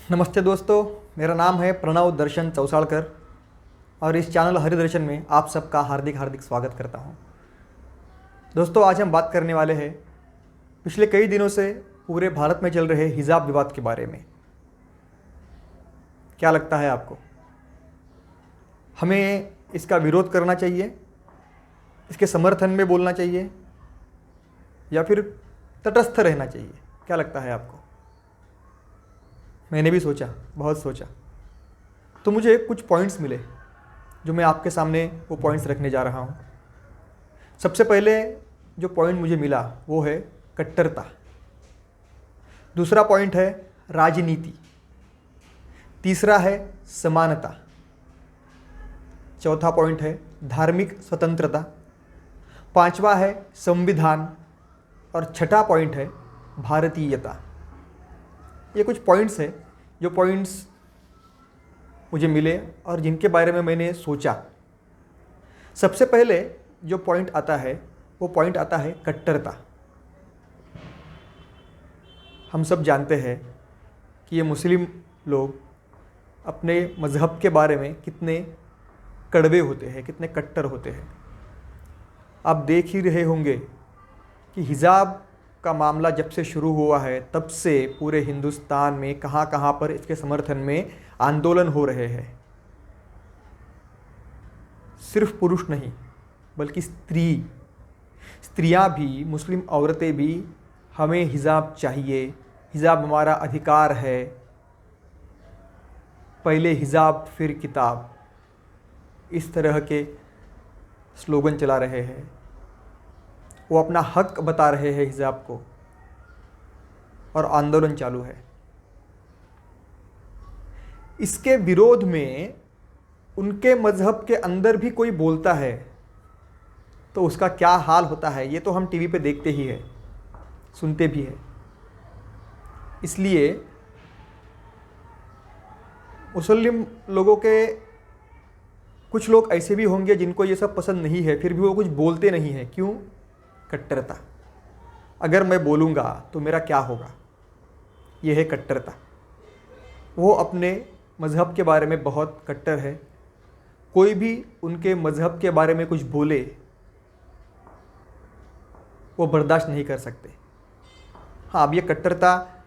नमस्ते दोस्तों, मेरा नाम है प्रणव दर्शन चौसाड़कर और इस चैनल हरिदर्शन में आप सबका हार्दिक हार्दिक स्वागत करता हूं। दोस्तों, आज हम बात करने वाले हैं पिछले कई दिनों से पूरे भारत में चल रहे हिजाब विवाद के बारे में। क्या लगता है आपको, हमें इसका विरोध करना चाहिए, इसके समर्थन में बोलना चाहिए या फिर तटस्थ रहना चाहिए? क्या लगता है आपको? मैंने भी सोचा, बहुत सोचा, तो मुझे कुछ पॉइंट्स मिले जो मैं आपके सामने वो पॉइंट्स रखने जा रहा हूँ। सबसे पहले जो पॉइंट मुझे मिला वो है कट्टरता। दूसरा पॉइंट है राजनीति। तीसरा है समानता। चौथा पॉइंट है धार्मिक स्वतंत्रता। पांचवा है संविधान और छठा पॉइंट है भारतीयता। ये कुछ पॉइंट्स हैं जो पॉइंट्स मुझे मिले और जिनके बारे में मैंने सोचा। सबसे पहले जो पॉइंट आता है वो पॉइंट आता है कट्टरता। हम सब जानते हैं कि ये मुस्लिम लोग अपने मज़हब के बारे में कितने कड़वे होते हैं, कितने कट्टर होते हैं। आप देख ही रहे होंगे कि हिजाब का मामला जब से शुरू हुआ है तब से पूरे हिंदुस्तान में कहाँ कहाँ पर इसके समर्थन में आंदोलन हो रहे हैं। सिर्फ पुरुष नहीं बल्कि स्त्रियां भी, मुस्लिम औरतें भी, हमें हिजाब चाहिए, हिजाब हमारा अधिकार है, पहले हिजाब फिर किताब, इस तरह के स्लोगन चला रहे हैं। वो अपना हक बता रहे हैं हिजाब को और आंदोलन चालू है। इसके विरोध में उनके मजहब के अंदर भी कोई बोलता है तो उसका क्या हाल होता है ये तो हम टीवी पे देखते ही है, सुनते भी है। इसलिए मुस्लिम लोगों के कुछ लोग ऐसे भी होंगे जिनको ये सब पसंद नहीं है, फिर भी वो कुछ बोलते नहीं है। क्यों? कट्टरता। अगर मैं बोलूँगा तो मेरा क्या होगा, ये है कट्टरता। वो अपने मज़हब के बारे में बहुत कट्टर है। कोई भी उनके मज़हब के बारे में कुछ बोले वो बर्दाश्त नहीं कर सकते। हाँ, अब ये कट्टरता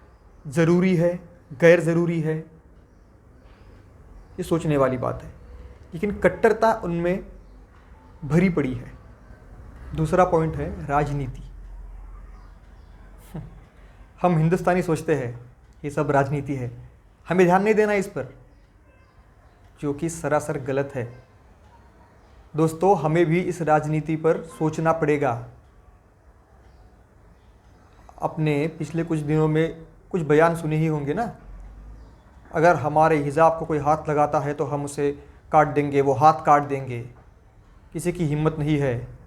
ज़रूरी है, गैर ज़रूरी है, ये सोचने वाली बात है, लेकिन कट्टरता उनमें भरी पड़ी है। दूसरा पॉइंट है राजनीति। हम हिंदुस्तानी सोचते हैं ये सब राजनीति है, हमें ध्यान नहीं देना इस पर, जो कि सरासर गलत है। दोस्तों, हमें भी इस राजनीति पर सोचना पड़ेगा। अपने पिछले कुछ दिनों में कुछ बयान सुने ही होंगे ना, अगर हमारे हिजाब को कोई हाथ लगाता है तो हम उसे काट देंगे, वो हाथ काट देंगे, किसी की हिम्मत नहीं है।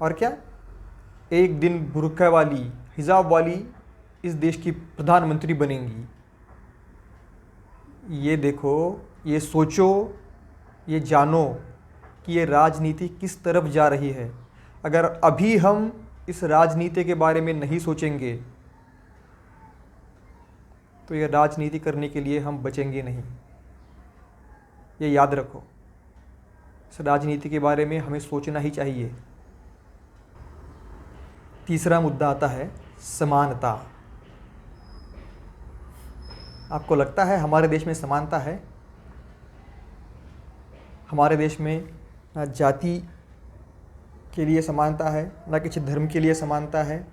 और क्या, एक दिन बुर्का वाली, हिजाब वाली इस देश की प्रधानमंत्री बनेंगी। ये देखो, ये सोचो, ये जानो कि ये राजनीति किस तरफ जा रही है। अगर अभी हम इस राजनीति के बारे में नहीं सोचेंगे तो ये राजनीति करने के लिए हम बचेंगे नहीं। ये याद रखो, इस राजनीति के बारे में हमें सोचना ही चाहिए। तीसरा मुद्दा आता है समानता। आपको लगता है हमारे देश में समानता है? हमारे देश में ना जाति के लिए समानता है, ना किसी धर्म के लिए समानता है,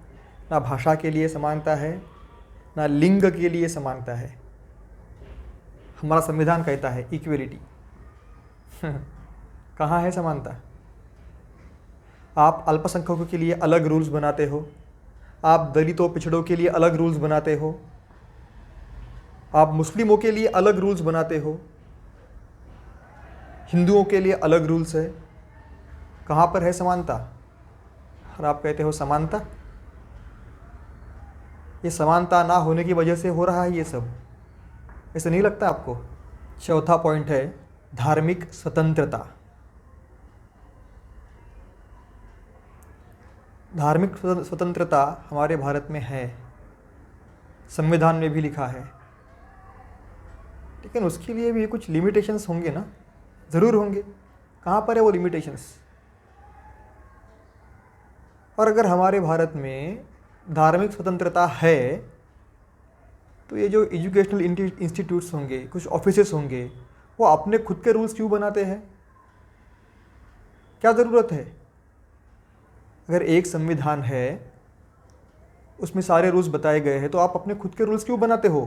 ना भाषा के लिए समानता है, ना लिंग के लिए समानता है। हमारा संविधान कहता है इक्वलिटी। कहाँ है समानता? आप अल्पसंख्यकों के लिए अलग रूल्स बनाते हो, आप दलितों पिछड़ों के लिए अलग रूल्स बनाते हो, आप मुस्लिमों के लिए अलग रूल्स बनाते हो, हिंदुओं के लिए अलग रूल्स है। कहाँ पर है समानता? और आप कहते हो समानता। ये समानता ना होने की वजह से हो रहा है ये सब, ऐसा नहीं लगता आपको? चौथा पॉइंट है धार्मिक स्वतंत्रता। धार्मिक स्वतंत्रता हमारे भारत में है, संविधान में भी लिखा है, लेकिन उसके लिए भी कुछ लिमिटेशंस होंगे ना, ज़रूर होंगे। कहाँ पर है वो लिमिटेशंस? और अगर हमारे भारत में धार्मिक स्वतंत्रता है, तो ये जो एजुकेशनल इंस्टीट्यूट्स होंगे, कुछ ऑफिसेस होंगे, वो अपने खुद के रूल्स क्यों बनाते हैं? क्या ज़रूरत है? अगर एक संविधान है, उसमें सारे रूल्स बताए गए हैं, तो आप अपने खुद के रूल्स क्यों बनाते हो?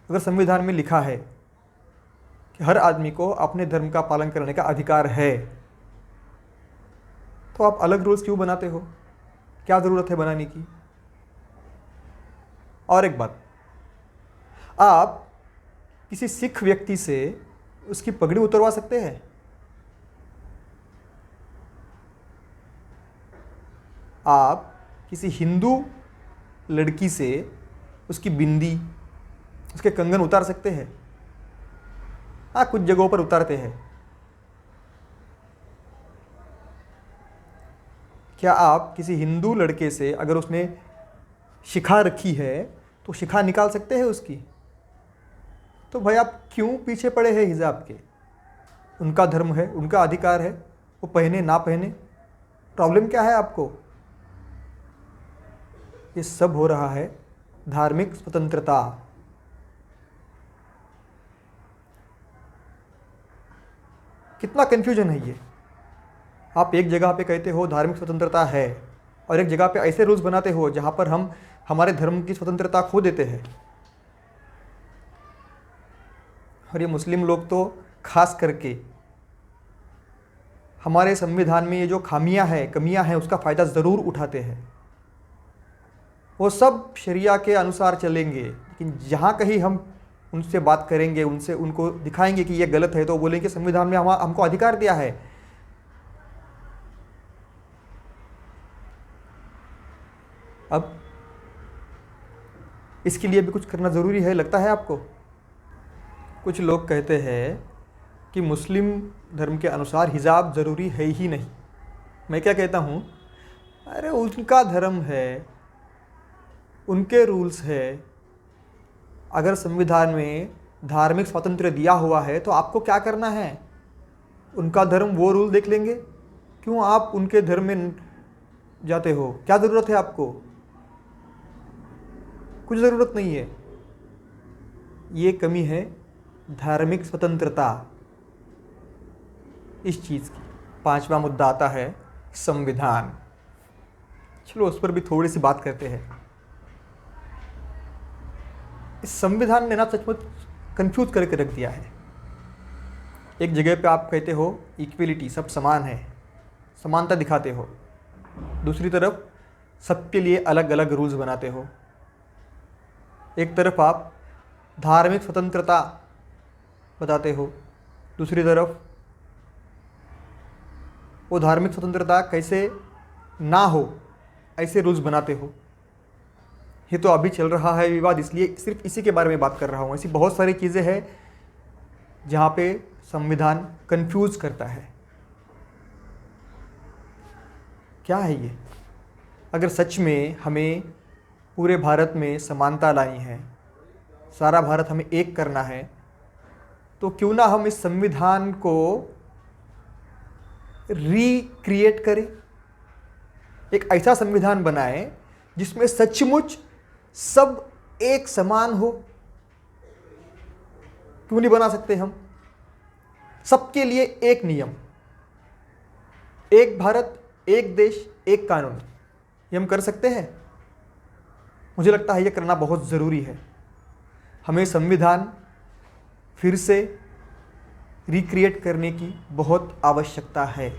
अगर संविधान में लिखा है कि हर आदमी को अपने धर्म का पालन करने का अधिकार है, तो आप अलग रूल्स क्यों बनाते हो? क्या ज़रूरत है बनाने की? और एक बात, आप किसी सिख व्यक्ति से उसकी पगड़ी उतरवा सकते हैं? आप किसी हिंदू लड़की से उसकी बिंदी, उसके कंगन उतार सकते हैं? हाँ, कुछ जगहों पर उतारते हैं। क्या आप किसी हिंदू लड़के से, अगर उसने शिखा रखी है, तो शिखा निकाल सकते हैं उसकी? तो भाई आप क्यों पीछे पड़े हैं हिजाब के? उनका धर्म है, उनका अधिकार है, वो पहने ना पहने, प्रॉब्लम क्या है आपको? ये सब हो रहा है धार्मिक स्वतंत्रता। कितना कंफ्यूजन है ये। आप एक जगह पे कहते हो धार्मिक स्वतंत्रता है, और एक जगह पे ऐसे रूल्स बनाते हो जहाँ पर हम हमारे धर्म की स्वतंत्रता खो देते हैं। और ये मुस्लिम लोग तो खास करके हमारे संविधान में ये जो खामियां हैं, कमियां हैं, उसका फ़ायदा ज़रूर उठाते हैं। वो सब शरिया के अनुसार चलेंगे, लेकिन जहाँ कहीं हम उनसे बात करेंगे, उनको दिखाएंगे कि ये गलत है, तो बोलेंगे संविधान में हमको अधिकार दिया है। अब इसके लिए भी कुछ करना ज़रूरी है, लगता है आपको? कुछ लोग कहते हैं कि मुस्लिम धर्म के अनुसार हिजाब ज़रूरी है ही नहीं। मैं क्या कहता हूँ, अरे उनका धर्म है, उनके रूल्स है। अगर संविधान में धार्मिक स्वातंत्र्य दिया हुआ है, तो आपको क्या करना है? उनका धर्म, वो रूल देख लेंगे। क्यों आप उनके धर्म में जाते हो? क्या ज़रूरत है आपको? कुछ ज़रूरत नहीं है। ये कमी है धार्मिक स्वतंत्रता, इस चीज़ की। 5वां मुद्दा आता है संविधान। चलो उस पर भी थोड़ी सी बात करते हैं। इस संविधान ने ना सचमुच कंफ्यूज करके रख दिया है। एक जगह पे आप कहते हो इक्वलिटी, सब समान है, समानता दिखाते हो। दूसरी तरफ सबके लिए अलग अलग रूल्स बनाते हो। एक तरफ आप धार्मिक स्वतंत्रता बताते हो, दूसरी तरफ वो धार्मिक स्वतंत्रता कैसे ना हो ऐसे रूल्स बनाते हो। ये तो अभी चल रहा है विवाद, इसलिए सिर्फ इसी के बारे में बात कर रहा हूँ। ऐसी बहुत सारी चीज़ें हैं जहाँ पे संविधान कंफ्यूज करता है। क्या है ये? अगर सच में हमें पूरे भारत में समानता लानी है, सारा भारत हमें एक करना है, तो क्यों ना हम इस संविधान को रिक्रिएट करें, एक ऐसा संविधान बनाएं जिसमें सचमुच सब एक समान हो। क्यों नहीं बना सकते हम? सबके लिए एक नियम, एक भारत, एक देश, एक कानून, ये हम कर सकते हैं। मुझे लगता है ये करना बहुत ज़रूरी है। हमें संविधान फिर से रिक्रिएट करने की बहुत आवश्यकता है।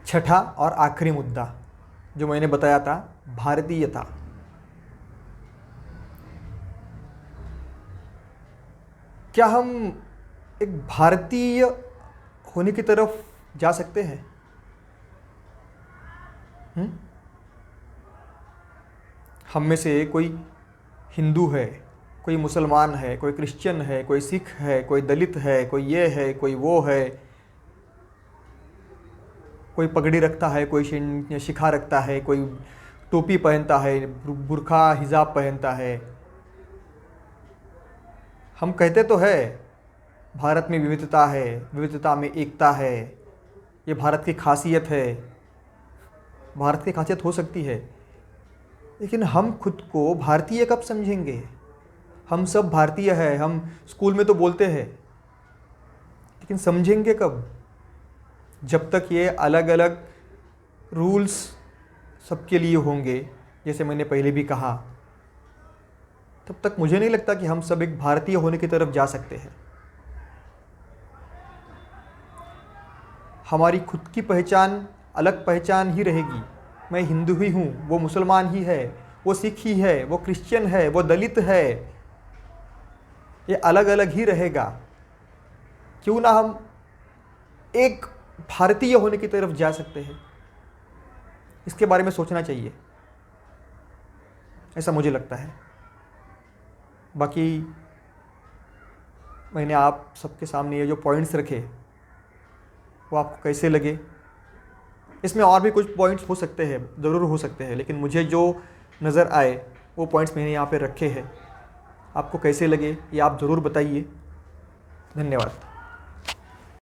छठा और आखिरी मुद्दा जो मैंने बताया था, भारतीयता। क्या हम एक भारतीय होने की तरफ जा सकते हैं? हम में से कोई हिंदू है, कोई मुसलमान है, कोई क्रिश्चियन है, कोई सिख है, कोई दलित है, कोई ये है, कोई वो है, कोई पगड़ी रखता है, कोई शिखा रखता है, कोई टोपी पहनता है, बुर्खा हिजाब पहनता है। हम कहते तो है भारत में विविधता है, विविधता में एकता है, ये भारत की खासियत है। भारत की खासियत हो सकती है, लेकिन हम खुद को भारतीय कब समझेंगे? हम सब भारतीय हैं, हम स्कूल में तो बोलते हैं, लेकिन समझेंगे कब? जब तक ये अलग अलग रूल्स सबके लिए होंगे, जैसे मैंने पहले भी कहा, तब तक मुझे नहीं लगता कि हम सब एक भारतीय होने की तरफ जा सकते हैं। हमारी खुद की पहचान अलग पहचान ही रहेगी। मैं हिंदू ही हूँ, वो मुसलमान ही है, वो सिख ही है, वो क्रिश्चियन है, वो दलित है, ये अलग अलग ही रहेगा। क्यों ना हम एक भारतीय होने की तरफ जा सकते हैं? इसके बारे में सोचना चाहिए, ऐसा मुझे लगता है। बाकी मैंने आप सबके सामने ये जो पॉइंट्स रखे वो आपको कैसे लगे? इसमें और भी कुछ पॉइंट्स हो सकते हैं, ज़रूर हो सकते हैं, लेकिन मुझे जो नज़र आए वो पॉइंट्स मैंने यहाँ पे रखे हैं। आपको कैसे लगे ये आप ज़रूर बताइए। धन्यवाद।